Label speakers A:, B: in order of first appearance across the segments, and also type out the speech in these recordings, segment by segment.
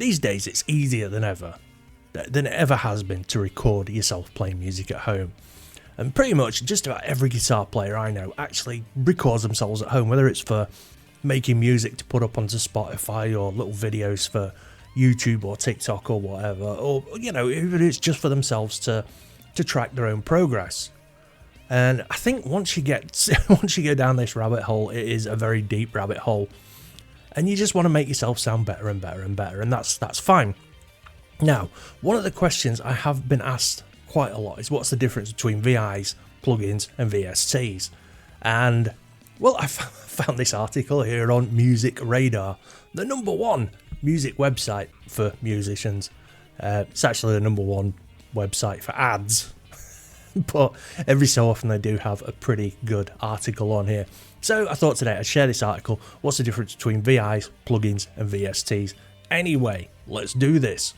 A: these days it's easier than it ever has been to record yourself playing music at home. And pretty much just about every guitar player I know actually records themselves at home, whether it's for making music to put up onto Spotify or little videos for YouTube or TikTok or whatever, or even it's just for themselves to track their own progress. And I think once you go down this rabbit hole, it is a very deep rabbit hole, and you just want to make yourself sound better and better and better, and that's fine. Now, one of the questions I have been asked quite a lot is what's the difference between VIs, plugins, and VSTs? And well, I found this article here on Music Radar, the #1 music website for musicians. It's actually the #1 website for ads, but every so often they do have a pretty good article on here. So I thought today I'd share this article. What's the difference between VIs, plugins, and VSTs? Anyway, let's do this.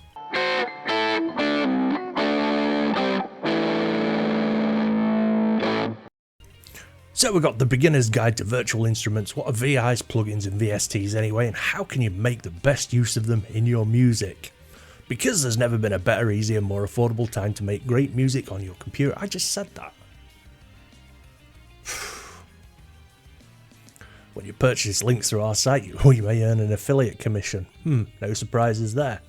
A: So we've got the beginner's guide to virtual instruments. What are VIs, plugins, and VSTs anyway, and how can you make the best use of them in your music? Because there's never been a better, easier, more affordable time to make great music on your computer. I just said that. When you purchase links through our site, you may earn an affiliate commission. No surprises there.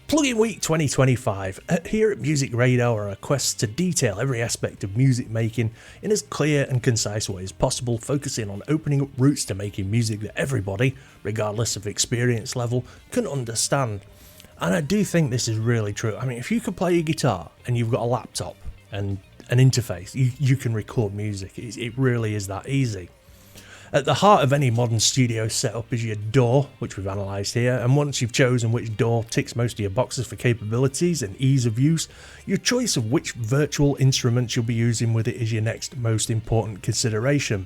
A: Plugin Week 2025. Here at Music Radar are quests to detail every aspect of music making in as clear and concise way as possible, focusing on opening up routes to making music that everybody, regardless of experience level, can understand. And I do think this is really true. I mean, if you can play your guitar and you've got a laptop and an interface, you can record music. It really is that easy. At the heart of any modern studio setup is your DAW, which we've analysed here, and once you've chosen which DAW ticks most of your boxes for capabilities and ease of use, your choice of which virtual instruments you'll be using with it is your next most important consideration.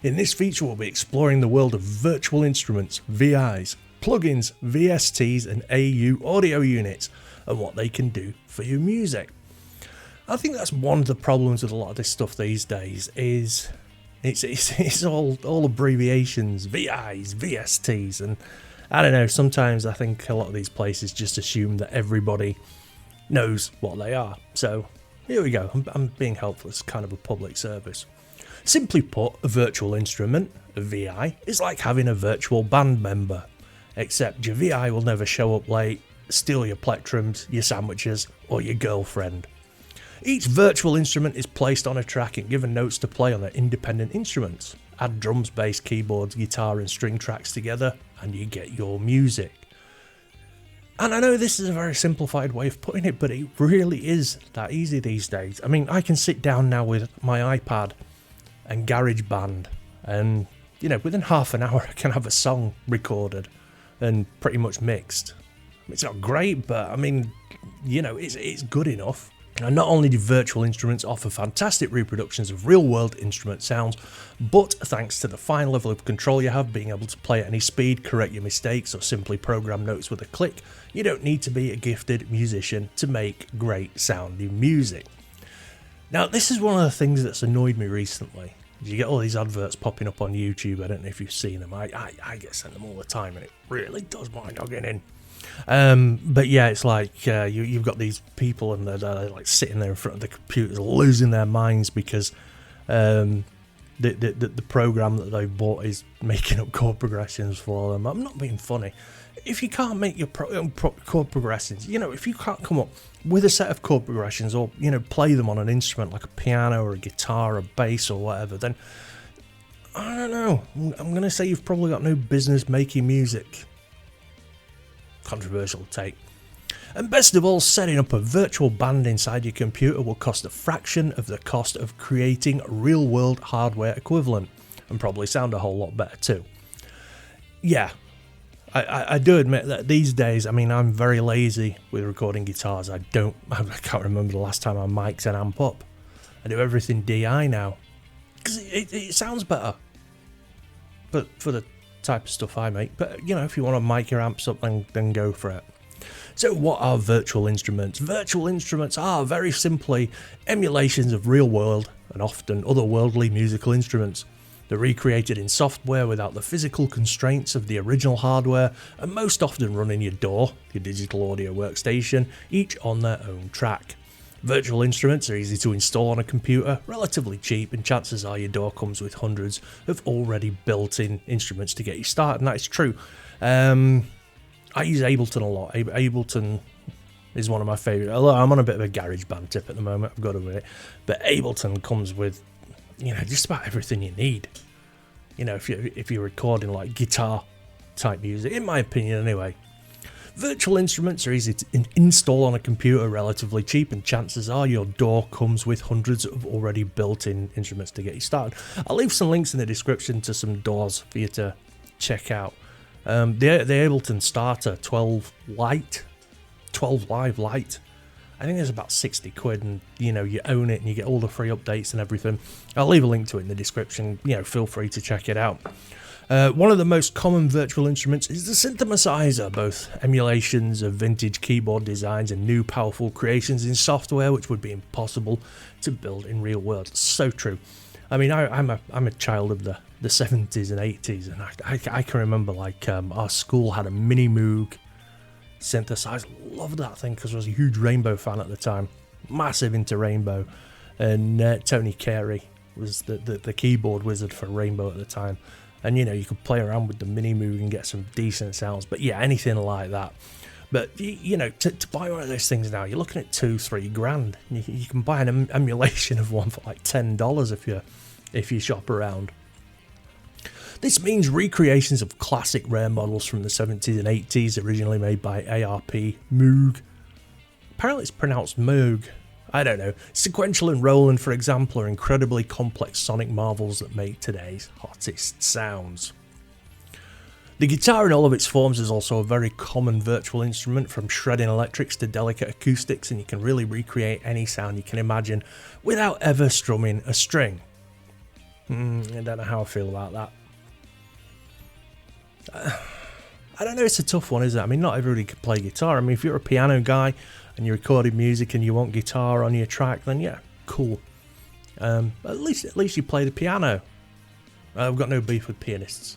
A: In this feature we'll be exploring the world of virtual instruments, VIs, plugins, VSTs and AU audio units, and what they can do for your music. I think that's one of the problems with a lot of this stuff these days is it's all abbreviations, VIs, VSTs, and I don't know, sometimes I think a lot of these places just assume that everybody knows what they are. So here we go, I'm being helpful, it's kind of a public service. Simply put, a virtual instrument, a VI, is like having a virtual band member, except your VI will never show up late, steal your plectrums, your sandwiches, or your girlfriend. Each virtual instrument is placed on a track and given notes to play on their independent instruments. Add drums, bass, keyboards, guitar and string tracks together and you get your music. And I know this is a very simplified way of putting it, but it really is that easy these days. I mean, I can sit down now with my iPad and GarageBand and, within half an hour I can have a song recorded and pretty much mixed. It's not great, but I mean, it's good enough. And not only do virtual instruments offer fantastic reproductions of real-world instrument sounds, but thanks to the fine level of control you have, being able to play at any speed, correct your mistakes, or simply program notes with a click, you don't need to be a gifted musician to make great sounding music. Now, this is one of the things that's annoyed me recently. You get all these adverts popping up on YouTube. I don't know if you've seen them. I get sent them all the time, and it really does mind dogging in. But yeah, it's like you've got these people and they're like sitting there in front of the computers losing their minds because the program that they've bought is making up chord progressions for them. I'm not being funny. If you can't make your chord progressions, if you can't come up with a set of chord progressions or play them on an instrument like a piano or a guitar or bass or whatever, then I don't know, I'm going to say you've probably got no business making music. Controversial take. And best of all, setting up a virtual band inside your computer will cost a fraction of the cost of creating a real-world hardware equivalent, and probably sound a whole lot better too. Yeah, I do admit that these days, I mean, I'm very lazy with recording guitars. I can't remember the last time I mic'd an amp up. I do everything DI now, because it sounds better. But for the type of stuff I make, but if you want to mic your amps up, then go for it. So what are virtual instruments? Virtual instruments are very simply emulations of real world and often otherworldly musical instruments. They're recreated in software without the physical constraints of the original hardware, and most often run in your DAW, your digital audio workstation, each on their own track. Virtual instruments are easy to install on a computer, relatively cheap, and chances are your DAW comes with hundreds of already built-in instruments to get you started, and that is true. I use Ableton a lot. Ableton is one of my favourite. Although I'm on a bit of a garage band tip at the moment, I've got to admit it. But Ableton comes with, just about everything you need. If you're recording like guitar type music, in my opinion anyway. Virtual instruments are easy to install on a computer, relatively cheap, and chances are your DAW comes with hundreds of already built-in instruments to get you started. I'll leave some links in the description to some DAWs for you to check out. The Ableton Starter 12 Live Lite, I think there's about 60 quid, and you own it and you get all the free updates and everything. I'll leave a link to it in the description, feel free to check it out. One of the most common virtual instruments is the synthesizer, both emulations of vintage keyboard designs and new powerful creations in software which would be impossible to build in real world. So true. I mean, I'm a child of the 70s and 80s, and I can remember our school had a Mini Moog synthesizer. Loved that thing because I was a huge Rainbow fan at the time, massive into Rainbow, and Tony Carey was the keyboard wizard for Rainbow at the time. And you could play around with the Mini Moog and get some decent sounds. But yeah, anything like that. But to buy one of those things now, you're looking at $2-3 grand. You can buy an emulation of one for like $10 if you shop around. This means recreations of classic rare models from the 70s and 80s, originally made by ARP Moog. Apparently it's pronounced Moog. I don't know. Sequential and Roland, for example, are incredibly complex sonic marvels that make today's hottest sounds. The guitar in all of its forms is also a very common virtual instrument, from shredding electrics to delicate acoustics, and you can really recreate any sound you can imagine without ever strumming a string. I don't know how I feel about that. I don't know, it's a tough one, isn't it? I mean, not everybody can play guitar. I mean, if you're a piano guy and you're recording music and you want guitar on your track, then yeah, cool. At least you play the piano. I've got no beef with pianists.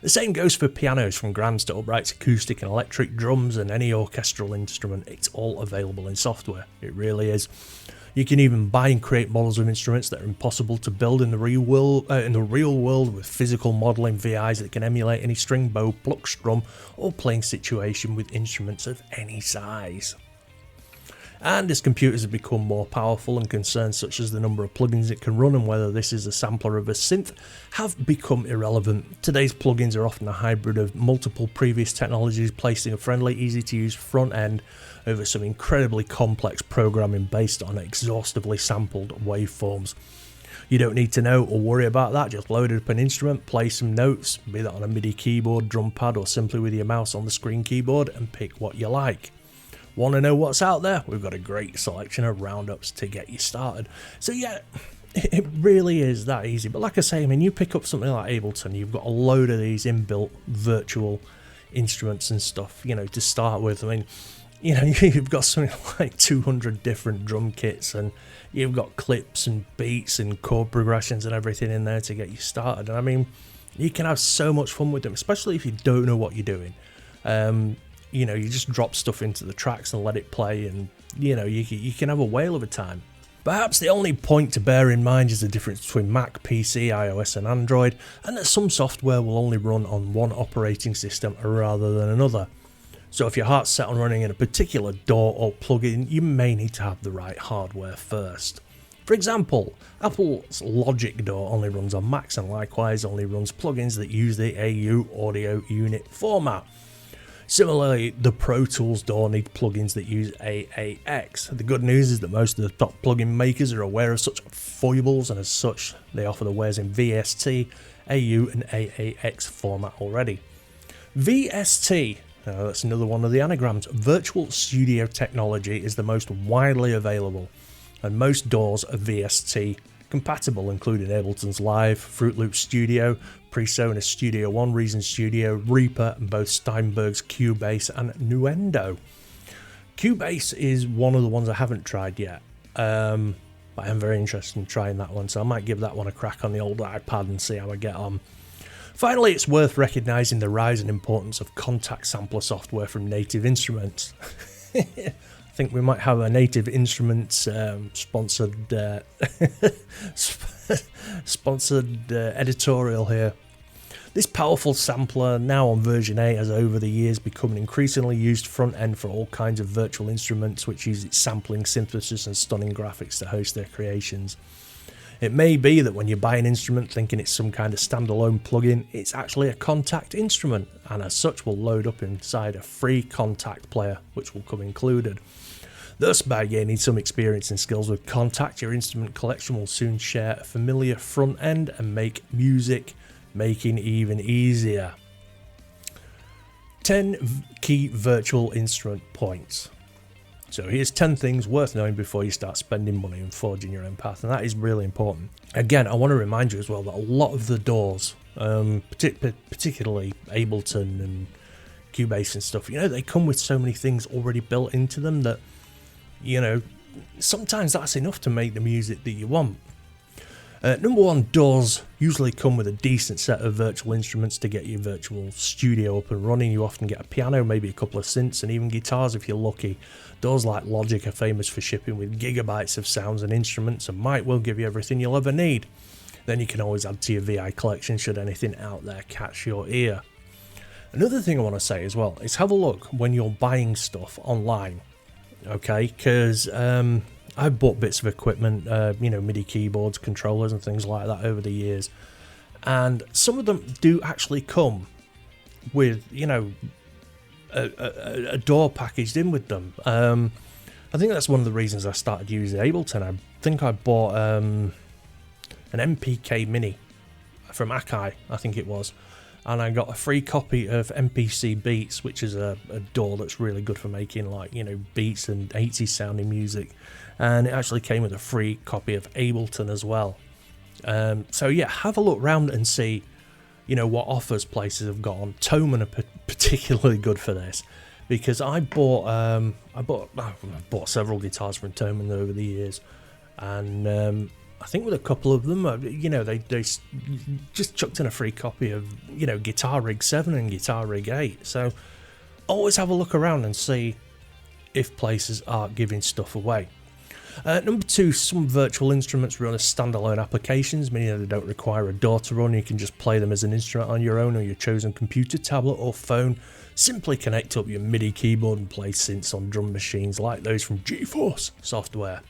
A: The same goes for pianos, from grands to uprights, acoustic and electric, drums, and any orchestral instrument. It's all available in software. It really is. You can even buy and create models of instruments that are impossible to build in the real world with physical modeling VIs that can emulate any string, bow, pluck, strum, or playing situation with instruments of any size. And as computers have become more powerful, and concerns such as the number of plugins it can run and whether this is a sampler of a synth have become irrelevant. Today's plugins are often a hybrid of multiple previous technologies, placing a friendly, easy to use front end over some incredibly complex programming based on exhaustively sampled waveforms. You don't need to know or worry about that. Just load up an instrument, play some notes, be that on a MIDI keyboard, drum pad, or simply with your mouse on the screen keyboard, and pick what you like. Want to know what's out there? We've got a great selection of roundups to get you started. So yeah, it really is that easy. But like I say, I mean, you pick up something like Ableton, you've got a load of these inbuilt virtual instruments and stuff, to start with. I mean, you've got something like 200 different drum kits, and you've got clips and beats and chord progressions and everything in there to get you started. And I mean, you can have so much fun with them, especially if you don't know what you're doing. You just drop stuff into the tracks and let it play, and you can have a whale of a time. Perhaps the only point to bear in mind is the difference between Mac, PC, iOS and Android, and that some software will only run on one operating system rather than another. So if your heart's set on running in a particular DAW or plugin, you may need to have the right hardware first. For example, Apple's Logic DAW only runs on Macs, and likewise only runs plugins that use the AU audio unit format. Similarly, the Pro Tools DAW need plugins that use AAX. The good news is that most of the top plugin makers are aware of such foibles, and as such, they offer the wares in VST, AU and AAX format already. VST, that's another one of the anagrams. Virtual Studio Technology is the most widely available, and most DAWs are VST compatible, including Ableton's Live, Fruit Loop Studio, PreSonus Studio One, Reason Studio, Reaper, and both Steinberg's Cubase and Nuendo. Cubase is one of the ones I haven't tried yet. but I am very interested in trying that one, so I might give that one a crack on the old iPad and see how I get on. Finally, it's worth recognising the rise in importance of contact sampler software from Native Instruments. I think we might have a Native Instruments sponsored editorial here. This powerful sampler, now on version 8, has over the years become an increasingly used front end for all kinds of virtual instruments which use its sampling, synthesis and stunning graphics to host their creations. It may be that when you buy an instrument thinking it's some kind of standalone plugin, it's actually a Kontakt instrument, and as such will load up inside a free Kontakt player, which will come included. Thus, by gaining some experience and skills with Kontakt, your instrument collection will soon share a familiar front end and make music making even easier. 10 key virtual instrument points. So here's 10 things worth knowing before you start spending money and forging your own path, and that is really important. Again, I want to remind you as well that a lot of the DAWs, particularly Ableton and Cubase and stuff, they come with so many things already built into them that, sometimes that's enough to make the music that you want. Number one, DAWs usually come with a decent set of virtual instruments to get your virtual studio up and running. You often get a piano, maybe a couple of synths, and even guitars if you're lucky. DAWs like Logic are famous for shipping with gigabytes of sounds and instruments and might well give you everything you'll ever need. Then you can always add to your VI collection should anything out there catch your ear. Another thing I want to say as well is have a look when you're buying stuff online, okay? Because I've bought bits of equipment, MIDI keyboards, controllers and things like that over the years, and some of them do actually come with, a DAW packaged in with them. I think that's one of the reasons I started using Ableton. I think I bought an MPK Mini from Akai, I think it was, and I got a free copy of MPC Beats, which is a DAW that's really good for making beats and 80s sounding music, and it actually came with a free copy of Ableton as well. So yeah, have a look around and see what offers places have got on. Thomann are particularly good for this, because I bought several guitars from Thomann over the years, and I think with a couple of them, they just chucked in a free copy of, Guitar Rig 7 and Guitar Rig 8. So always have a look around and see if places are giving stuff away. Number two, some virtual instruments run as standalone applications, meaning they don't require a DAW to run. You can just play them as an instrument on your own or your chosen computer, tablet or phone. Simply connect up your MIDI keyboard and play synths on drum machines like those from GeForce software.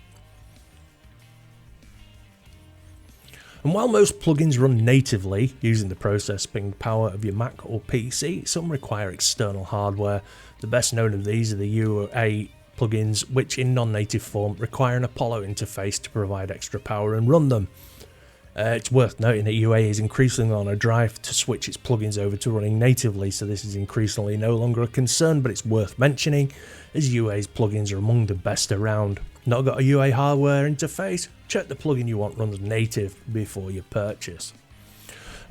A: And while most plugins run natively using the processing power of your Mac or PC, some require external hardware. The best known of these are the UA plugins, which in non-native form require an Apollo interface to provide extra power and run them. It's worth noting that UA is increasingly on a drive to switch its plugins over to running natively, so this is increasingly no longer a concern, but it's worth mentioning as UA's plugins are among the best around. Not got a UA hardware interface? Check the plugin you want runs native before you purchase.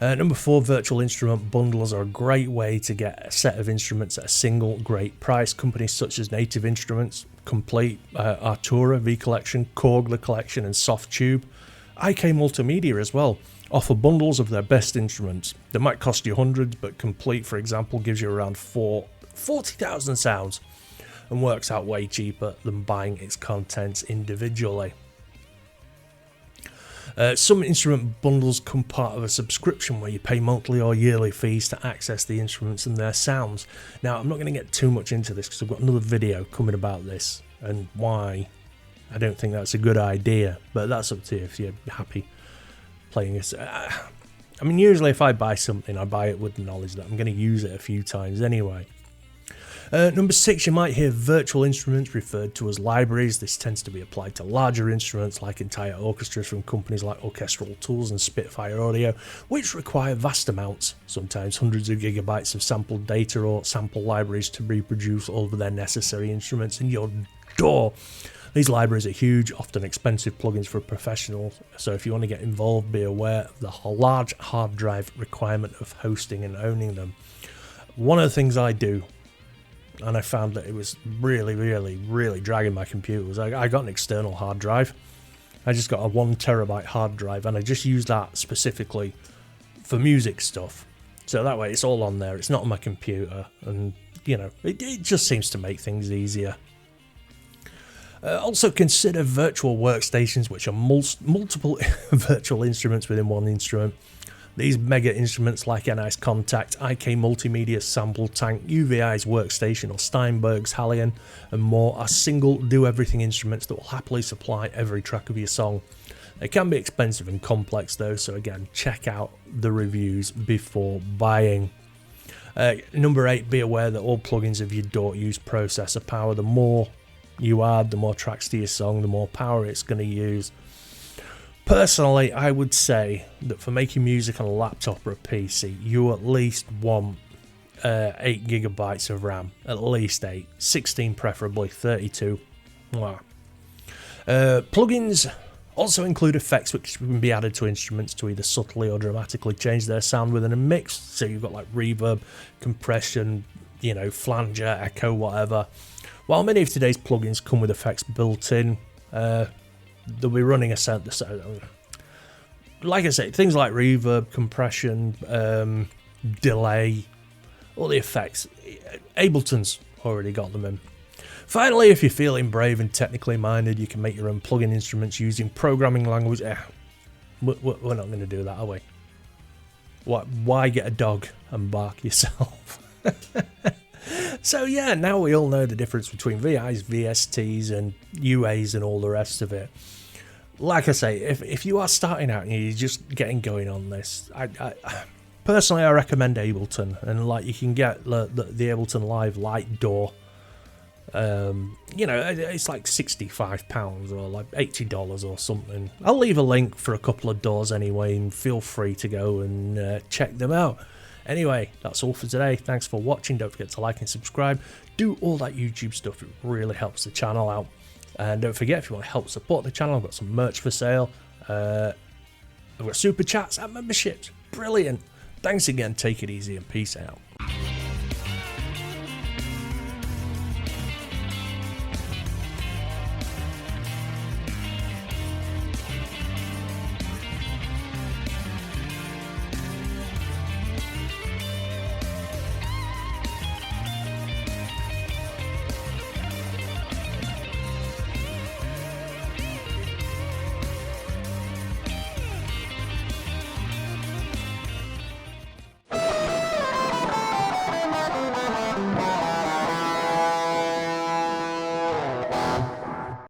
A: Number 4, virtual instrument bundles are a great way to get a set of instruments at a single great price. Companies such as Native Instruments, Complete, Artura, V Collection, Korg The Collection and Softtube, IK Multimedia as well, offer bundles of their best instruments. They might cost you hundreds, but Complete, for example, gives you around 40,000 sounds and works out way cheaper than buying its contents individually. Some instrument bundles come part of a subscription where you pay monthly or yearly fees to access the instruments and their sounds. Now, I'm not going to get too much into this because I've got another video coming about this and why I don't think that's a good idea, but that's up to you if you're happy playing this. I mean, usually if I buy something, I buy it with the knowledge that I'm going to use it a few times anyway. Number 6, you might hear virtual instruments referred to as libraries. This tends to be applied to larger instruments like entire orchestras from companies like Orchestral Tools and Spitfire Audio, which require vast amounts, sometimes hundreds of gigabytes of sampled data or sample libraries to reproduce all of their necessary instruments in your DAW. These libraries are huge, often expensive plugins for professionals, so if you want to get involved, be aware of the large hard drive requirement of hosting and owning them. One of the things I do, and I found that it was really dragging my computer, was I got an external hard drive, I just got a 1TB hard drive, and I just use that specifically for music stuff. So that way it's all on there, it's not on my computer, and you know, it just seems to make things easier. Also consider virtual workstations, which are multiple virtual instruments within one instrument. These mega instruments like NI's Contact, IK Multimedia Sample Tank, UVI's Workstation or Steinberg's Hallion and more are single do-everything instruments that will happily supply every track of your song. They can be expensive and complex though, so again, check out the reviews before buying. Number 8, be aware that all plugins of your DAW use processor power. The more you add, the more tracks to your song, the more power it's going to use. Personally, I would say that for making music on a laptop or a PC, you at least want 8 GB of RAM. At least 8. 16 preferably, 32. Wow. Plugins also include effects which can be added to instruments to either subtly or dramatically change their sound within a mix. So you've got like reverb, compression, you know, flanger, echo, whatever. While many of today's plugins come with effects built in, they'll be running a synthesizer. Like I say, things like reverb, compression, delay, all the effects. Ableton's already got them in. Finally, if you're feeling brave and technically minded, you can make your own plugin instruments using programming language. We're not going to do that, are we? Why get a dog and bark yourself? So yeah, now we all know the difference between VIs, VSTs and UAs and all the rest of it. Like I say, if you are starting out and you're just getting going on this, I personally I recommend Ableton, and like you can get the Ableton Live Lite DAW. You know, it's like £65 or like $80 or something. I'll leave a link for a couple of DAWs anyway, and feel free to go and check them out. Anyway, that's all for today. Thanks for watching. Don't forget to like and subscribe. Do all that YouTube stuff. It really helps the channel out. And don't forget, if you want to help support the channel, I've got some merch for sale. I've got super chats and memberships. Brilliant. Thanks again. Take it easy and peace out.